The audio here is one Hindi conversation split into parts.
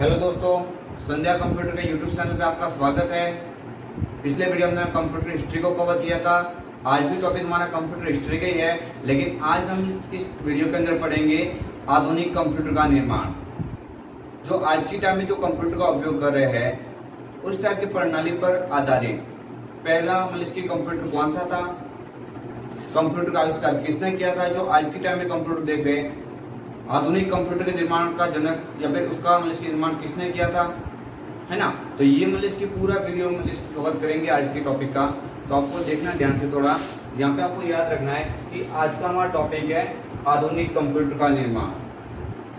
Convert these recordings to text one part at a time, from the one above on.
हेलो दोस्तों, संध्या कंप्यूटर के यूट्यूब चैनल पे आपका स्वागत है। पिछले वीडियो में हमने कंप्यूटर हिस्ट्री को कवर किया था। आज भी टॉपिक हमारा कंप्यूटर हिस्ट्री का ही है, लेकिन आज हम इस वीडियो के अंदर पढ़ेंगे आधुनिक कंप्यूटर का निर्माण। जो आज की टाइम में जो कंप्यूटर का उपयोग कर रहे हैं उस टाइप की प्रणाली पर आधारित पहला मतलब इसकी कंप्यूटर कौन सा था, कंप्यूटर का आविष्कार किसने किया था, जो आज की टाइम में कंप्यूटर देख रहे हैं आधुनिक कंप्यूटर के निर्माण का जनक या फिर उसका मतलब इसका निर्माण किसने किया था, है ना। तो ये मतलब इसकी पूरा वीडियो कवर करेंगे आज के टॉपिक का। तो आपको देखना ध्यान से थोड़ा, यहाँ पे आपको याद रखना है कि आज का हमारा टॉपिक है आधुनिक कंप्यूटर का निर्माण।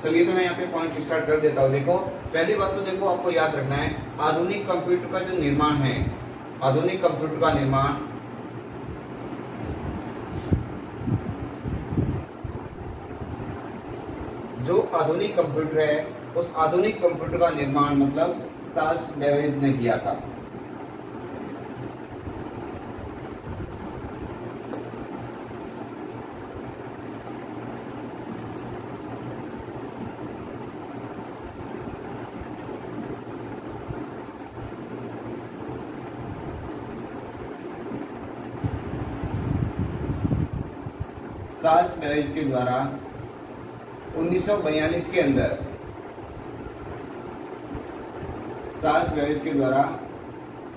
चलिए तो मैं यहाँ पे पॉइंट स्टार्ट कर देता हूँ। देखो, पहली बात तो देखो आपको याद रखना है आधुनिक कंप्यूटर का जो निर्माण है, आधुनिक कंप्यूटर का निर्माण जो आधुनिक कंप्यूटर है उस आधुनिक कंप्यूटर का निर्माण मतलब चार्ल्स बेबेज ने किया था। चार्ल्स बेबेज के द्वारा 1942 के अंदर चार्ल्स बेबेज के द्वारा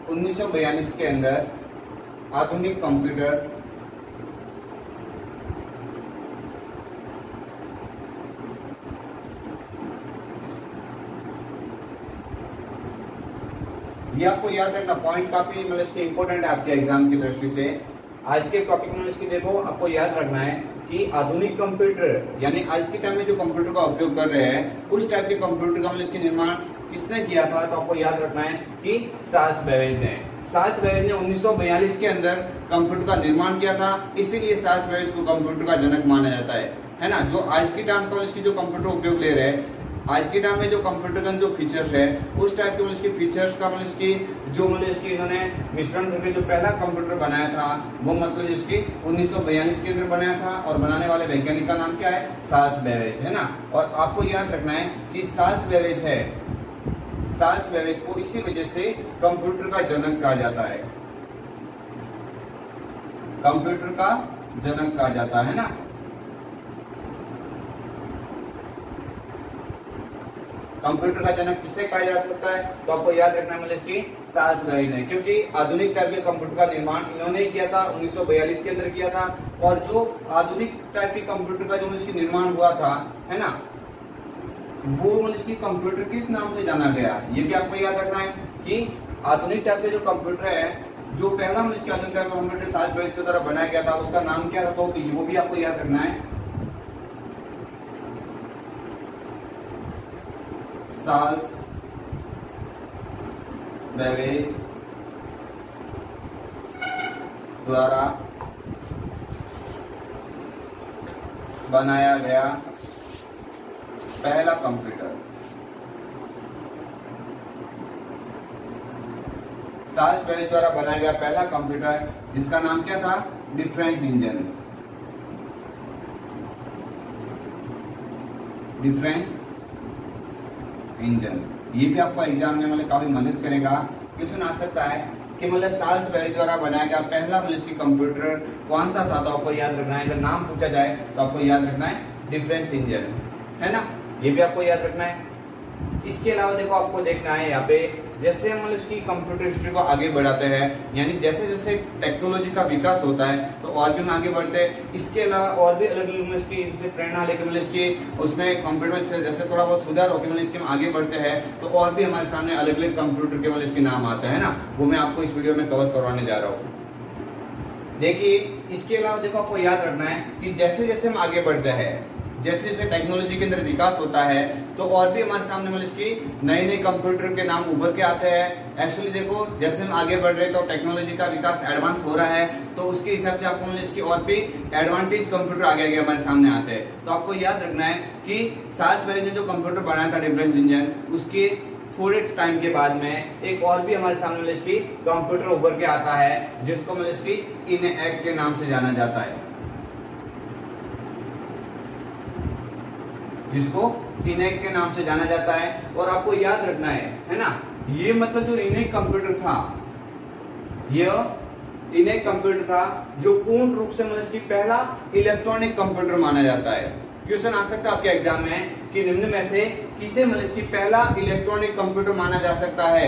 1942 के अंदर आधुनिक कंप्यूटर ये आपको याद रखना पॉइंट काफी मतलब इसके इंपॉर्टेंट है आपके एग्जाम की दृष्टि से। आज के टॉपिक में इसकी देखो आपको याद रखना है कि आधुनिक कंप्यूटर यानी आज के टाइम में जो कंप्यूटर का उपयोग कर रहे हैं उस टाइप के कंप्यूटर का मतलब इसके निर्माण किसने किया था, तो आपको याद रखना है कि चार्ल्स बेबेज ने। चार्ल्स बेबेज ने 1942 के अंदर कंप्यूटर का निर्माण किया था, इसीलिए चार्ल्स बेबेज को कंप्यूटर का जनक माना जाता है ना। जो आज की टाइम पर इसकी जो कंप्यूटर उपयोग ले रहे हैं, आज के टाइम में जो कंप्यूटर का जो फीचर्स है उस टाइप के मतलब इसके फीचर्स का मतलब इसकी जो मतलब इसकी इन्होंने मिश्रण करके जो पहला कंप्यूटर बनाया था वो मतलब इसकी 1942 के अंदर बनाया था, और बनाने वाले वैज्ञानिक का नाम क्या है, चार्ल्स बेबेज, है ना। और आपको याद रखना है कि चार्ल्स बेबेज है, चार्ल्स बेबेज को इसी वजह से कंप्यूटर का जनक कहा जाता है, कंप्यूटर का जनक कहा जाता है ना। कंप्यूटर का जनक किसे कहा जा सकता है, तो आपको याद रखना है मतलब इसकी चार्ल्स बेबेज ने, क्योंकि आधुनिक टाइप के कंप्यूटर का निर्माण इन्होंने किया था, 1942 के अंदर किया था। और जो आधुनिक टाइप के कंप्यूटर का जो मतलब इसकी निर्माण हुआ था, है ना, वो मतलब इसकी कंप्यूटर किस नाम से जाना गया, ये भी आपको याद रखना है कि आधुनिक टाइप के जो कंप्यूटर है, जो पहला मतलब इसके आधुनिक टाइप का कंप्यूटर चार्ल्स बेबेज के द्वारा बनाया गया था उसका नाम क्या था, तो वो भी आपको याद रखना है, चार्ल्स बेबेज द्वारा बनाया गया पहला कंप्यूटर। चार्ल्स बेबेज द्वारा बनाया गया पहला कंप्यूटर जिसका नाम क्या था, डिफरेंस इंजन, डिफरेंस इंजन। ये भी आपको एग्जाम में मतलब काफी मदद करेगा। क्वेश्चन आ सकता है कि मतलब चार्ल्स बेबेज द्वारा बनाया गया पहला मतलब इसकी कंप्यूटर कौन सा था, तो आपको याद रखना है, अगर नाम पूछा जाए तो आपको याद रखना है डिफरेंस इंजन, है ना। ये भी आपको याद रखना है। इसके अलावा देखो आपको देखना है यहाँ पे जैसे हम इसकी कंप्यूटर हिस्ट्री को आगे बढ़ाते हैं, यानी जैसे जैसे टेक्नोलॉजी का विकास होता है तो और भी हम आगे बढ़ते हैं। इसके अलावा और भी अलग अलग इसकी इनसे प्रेरणा लेकर मतलब इसकी उसमें कंप्यूटर से जैसे थोड़ा बहुत सुधार होकर मतलब इसके हम आगे बढ़ते हैं तो और भी हमारे सामने अलग अलग कंप्यूटर के मतलब इसके नाम आते हैं ना, वो मैं आपको इस वीडियो में कवर करवाने जा रहा हूँ। देखिए, इसके अलावा देखो आपको याद रखना है कि जैसे जैसे हम आगे बढ़ते हैं, जैसे जैसे टेक्नोलॉजी के अंदर विकास होता है तो और भी हमारे सामने मतलब इसकी नए नए कंप्यूटर के नाम उभर के आते हैं। एक्चुअली देखो, जैसे हम आगे बढ़ रहे हैं तो टेक्नोलॉजी का विकास एडवांस हो रहा है, तो उसके हिसाब से आपको मतलब इसकी और भी एडवांटेज कंप्यूटर आगे आगे हमारे सामने आते हैं। तो आपको याद रखना है कि चार्ल्स बेबेज ने जो कंप्यूटर बनाया था डिफरेंस इंजन, उसके थोड़े टाइम के बाद में एक और भी हमारे सामने मतलब इसकी कंप्यूटर उभर के आता है जिसको मतलब इसकी इनएक के नाम से जाना जाता है, जिसको इनेक के नाम से जाना जाता है। और आपको याद रखना है ना, ये मतलब जो इनेक कंप्यूटर था, यह इनेक कंप्यूटर था जो पूर्ण रूप से मतलब कि पहला इलेक्ट्रॉनिक कंप्यूटर माना जाता है। क्वेश्चन आ सकता है आपके एग्जाम में कि निम्न में से किसे मतलब कि पहला इलेक्ट्रॉनिक कंप्यूटर माना जा सकता है,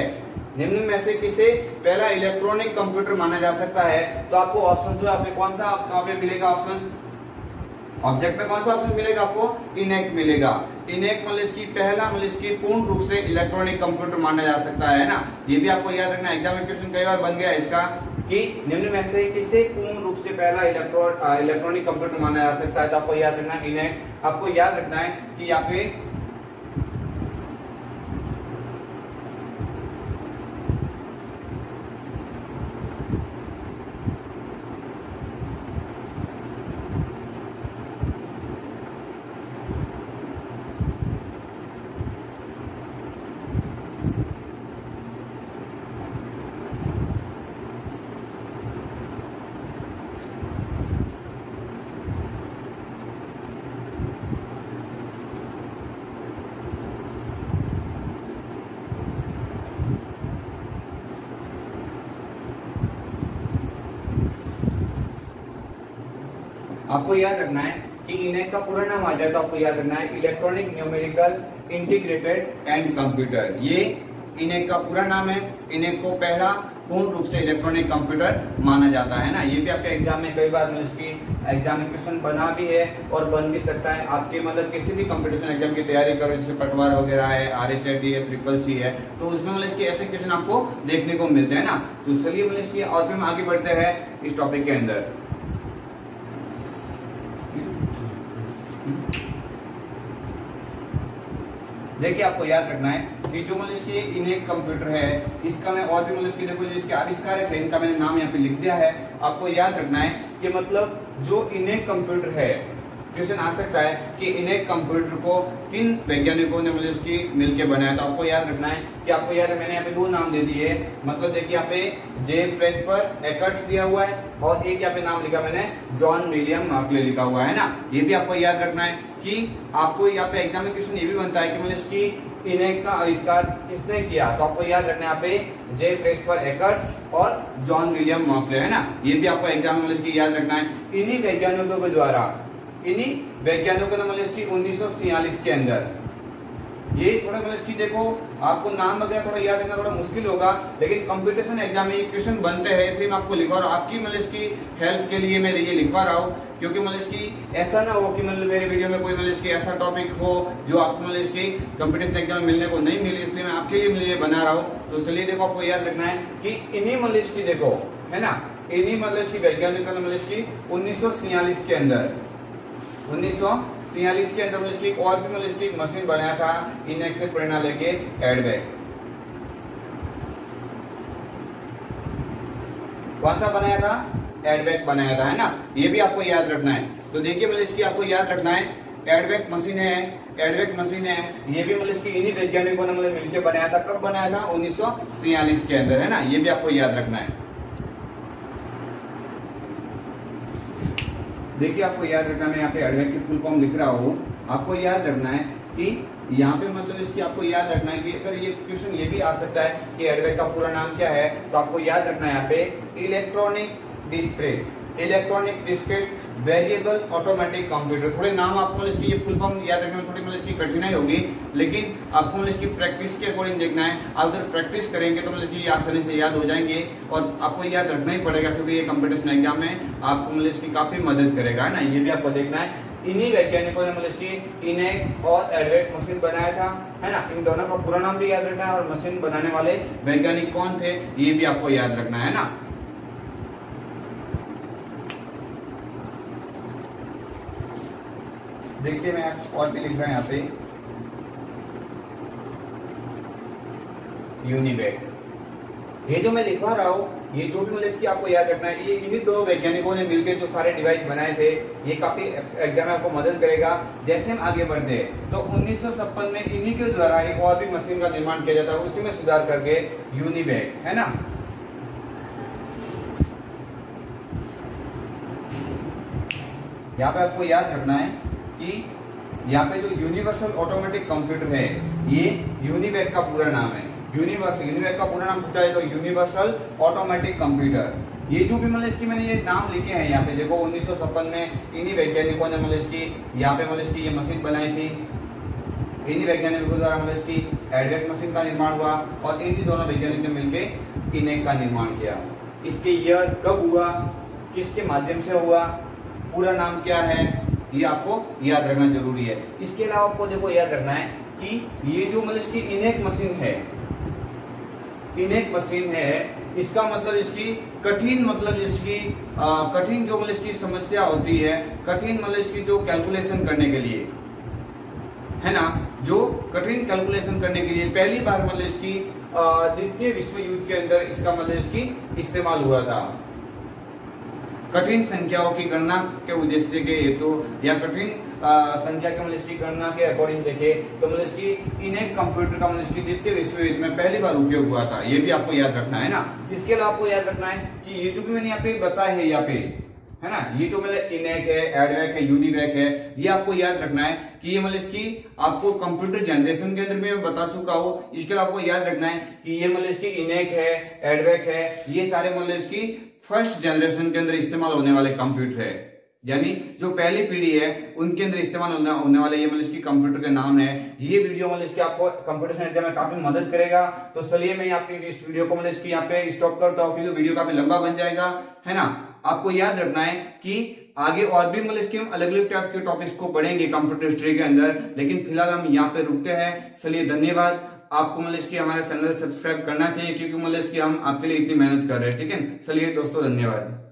निम्न में से किसे पहला इलेक्ट्रॉनिक कंप्यूटर माना जा सकता है। तो आपको ऑप्शंस में आपने कौन सा आपको मिलेगा ऑप्शन, ऑब्जेक्ट में कौन सा ऑप्शन मिलेगा आपको, इनेक मिलेगा। इनेक मतलब कि पहला मतलब कि पूर्ण रूप से इलेक्ट्रॉनिक कंप्यूटर माना जा सकता है ना, ये भी आपको याद रखना। एग्जाम में क्वेश्चन कई बार बन गया इसका कि निम्न में से किसे पूर्ण रूप से पहला इलेक्ट्रॉनिक कंप्यूटर माना जा सकता है। तो आपको याद रखना इनेक, आपको याद रखना है कि यहाँ पे आपको याद रखना है कि इनेक का पूरा नाम आ जाए तो आपको याद रखना है electronic numerical integrated and computer. ये इनेक का पूरा नाम है। इनेक को पहला पूर्ण रूप से इलेक्ट्रॉनिक कंप्यूटर माना जाता है ना। ये भी आपके एग्जाम में कई बार इसकी एग्जाम में क्वेश्चन बना भी है और बन भी सकता है। आपके मतलब किसी भी कंपटीशन एग्जाम की तैयारी करो, जैसे पटवार वगैरह है, RSAT है, CCC है, तो उसमें मतलब इसके ऐसे क्वेश्चन आपको देखने को मिलते हैं ना। तो चलिए मतलब इसकी और भी हम आगे बढ़ते हैं इस टॉपिक के अंदर। देखिए आपको याद रखना है कि जो मतलब इसके इनेक कंप्यूटर है, इसका मैं और भी मतलब इसके देखो जो इसके आविष्कारक है इनका मैंने नाम यहाँ पे लिख दिया है। आपको याद रखना है कि मतलब जो इनेक कंप्यूटर है, क्वेश्चन आ सकता है कि इनेक कंप्यूटर को किन वैज्ञानिकों ने मतलब इसकी मिलकर बनाया। तो आपको याद रखना है कि आपको याद है मैंने यहाँ पे दो नाम दे दिए, मतलब देखिए यहाँ पे जे प्रेस्पर एकर्ट्स दिया हुआ है और एक यहाँ पे नाम लिखा मैंने जॉन विलियम मार्कले लिखा हुआ है ना। ये भी आपको याद रखना है कि आपको यहाँ पे एग्जाम में क्वेश्चन ये भी बनता है कि मतलब इसकी इनेक का आविष्कार किसने किया। तो आपको याद रखना है यहाँ पे जे प्रेस्पर एकर्ट्स और जॉन विलियम मार्कले है ना। ये भी आपको एग्जाम में मतलब इसकी याद रखना है। इन्हीं वैज्ञानिकों के द्वारा, इन्हीं वैज्ञानिकों ने मतलब इसकी 1946 के अंदर, ये थोड़ा मतलब इसकी देखो आपको नाम वगैरह थोड़ा याद रखना थोड़ा मुश्किल होगा, लेकिन कंपटीशन एग्जाम में ये क्वेश्चन बनते हैं इसलिए मैं आपको लिखवा रहा हूँ। आपकी मतलब इसकी हेल्प के लिए मैं ये लिखवा रहा हूँ, क्योंकि मतलब इसकी ऐसा ना हो कि मतलब मेरे वीडियो में कोई मतलब इसकी ऐसा टॉपिक हो जो आपको मतलब इसकी कंपटीशन एग्जाम में मिलने को नहीं मिली, इसलिए मैं आपके लिए मतलब बना रहा हूँ। तो चलिए देखो आपको याद रखना है कि इन्हीं मतलब इसकी देखो है ना, इन्हीं मतलब इसकी वैज्ञानिकों ने मतलब इसकी 1946 के अंदर 1946 के अंदर इसकी एक और भी मतलब इसकी एक मशीन बनाया था इनेक से प्रेरणा लेके एडवेक। कौन सा बनाया था, एडवेक बनाया था है ना। ये भी आपको याद रखना है। तो देखिए मतलब इसकी आपको याद रखना है एडवेक मशीन है, एडवेक मशीन है, ये भी मतलब इसकी इन्हीं वैज्ञानिकों ने मतलब मिलकर बनाया था। कब बनाया था, 1946 के अंदर है ना। ये भी आपको याद रखना है। देखिए आपको याद रखना, मैं यहाँ पे एडवेक की फुल फॉर्म लिख रहा हूँ। आपको याद रखना है कि यहाँ पे मतलब इसकी आपको याद रखना है कि अगर ये क्वेश्चन ये भी आ सकता है कि एडवेक का पूरा नाम क्या है, तो आपको याद रखना है यहाँ पे electronic discrete variable automatic computer. थोड़े नाम आपको इसकी ये फुल फॉर्म याद रखने में थोड़ी मतलब इसकी कठिनाई होगी, लेकिन आपको मतलब इसकी प्रैक्टिस के अकॉर्डिंग देखना है। आप अगर प्रैक्टिस करेंगे तो मतलब ये आसानी से याद हो जाएंगे और आपको याद रखना ही पड़ेगा, क्योंकि ये कंपटीशन एग्जाम में आपको मतलब इसकी काफी मदद करेगा है ना। ये भी आपको देखना है। इन्हीं वैज्ञानिकों ने मतलब इसकी इनेक और एडवेक मशीन बनाया था है ना। इन दोनों का पूरा नाम भी याद रखना है और मशीन बनाने वाले वैज्ञानिक कौन थे ये भी आपको याद रखना है ना। देखिए मैं और भी लिख रहा हूं यहाँ पे यूनिवेक। ये जो मैं लिखवा रहा हूँ, ये जो भी मतलब इसकी आपको याद रखना है, ये इन्हीं दो वैज्ञानिकों ने मिलकर जो सारे डिवाइस बनाए थे। ये काफी एग्जाम में आपको मदद करेगा। जैसे हम आगे बढ़ते हैं तो 1956 में इन्हीं के द्वारा एक और भी मशीन का निर्माण किया जाता है, उसी में सुधार करके यूनिवेक है ना। यहाँ पे आपको याद रखना है कि यहाँ पे जो यूनिवर्सल ऑटोमेटिक कंप्यूटर है ये यूनिवैक का पूरा नाम है। यूनिवैक का पूरा नाम पूछा है तो यूनिवर्सल ऑटोमेटिक कंप्यूटर। ये जो भी मतलब इसकी मैंने ये नाम लिखे हैं यहाँ पे देखो 1956 में इन्हीं वैज्ञानिकों ने मतलब इसकी यहाँ पे मतलब इसकी ये मशीन बनाई थी। इन्हीं वैज्ञानिकों द्वारा मतलब इसकी एडवेक मशीन का निर्माण हुआ और इन्हीं दोनों वैज्ञानिकों ने मिलकर इनेक का निर्माण किया। इसके ईयर कब हुआ, किसके माध्यम से हुआ, पूरा नाम क्या है, ये आपको याद रखना जरूरी है। इसके अलावा आपको देखो याद रखना है कि ये जो मतलब इसकी इनेक मशीन है, इनेक मशीन है, इसका मतलब इसकी कठिन मतलब इसकी कठिन जो मतलब इसकी समस्या होती है, कठिन मतलब इसकी जो कैलकुलेशन करने के लिए है ना, जो कठिन कैलकुलेशन करने के लिए पहली बार मतलब इसकी द्वितीय विश्व युद्ध के अंदर इसका मतलब इसकी इस्तेमाल हुआ था। कठिन संख्याओं की गणना के उद्देश्य के हेतु या कठिन संख्या के मतलब इसकी गणना के अकॉर्डिंग देखे तो मतलब इसकी इनेक कंप्यूटर का मतलब इसकी द्वितीय विश्व युद्ध में पहली बार उपयोग हुआ था। ये भी आपको याद रखना है ना। इसके अलावा आपको याद रखना है कि ये जो भी मैंने यहाँ पे बताया है, यहाँ पे है ना, ये जो मतलब इनेक है, एडवेक है, यूनिवैक है, ये आपको याद रखना है कि ये मतलब इसकी आपको कंप्यूटर जनरेशन के अंदर भी मैं बता चुका हूँ। इसके अलावा आपको याद रखना है कि ये मतलब इसकी इनेक है, एडवेक है, ये सारे मतलब इसकी फर्स्ट जनरेशन के अंदर इस्तेमाल होने वाले कंप्यूटर है, यानी जो पहली पीढ़ी है उनके अंदर इस्तेमाल होने वाले ये मतलब इसकी कंप्यूटर के नाम है। ये वीडियो मतलब इसकी आपको कंप्यूटर साइंस में काफी मदद करेगा। तो चलिए मैं आपकी इस वीडियो को मतलब इसकी यहाँ पे स्टॉप करता हूँ क्योंकि वीडियो काफी लंबा बन जाएगा, है ना। आपको याद रखना है कि आगे और भी मतलब इसके हम अलग अलग टाइप के टॉपिक्स को पढ़ेंगे कंप्यूटर हिस्ट्री के अंदर, लेकिन फिलहाल हम यहाँ पे रुकते हैं। चलिए धन्यवाद। आपको मतलब इसकी हमारे चैनल सब्सक्राइब करना चाहिए क्योंकि मतलब इसकी हम आपके लिए इतनी मेहनत कर रहे हैं, ठीक है। चलिए दोस्तों धन्यवाद।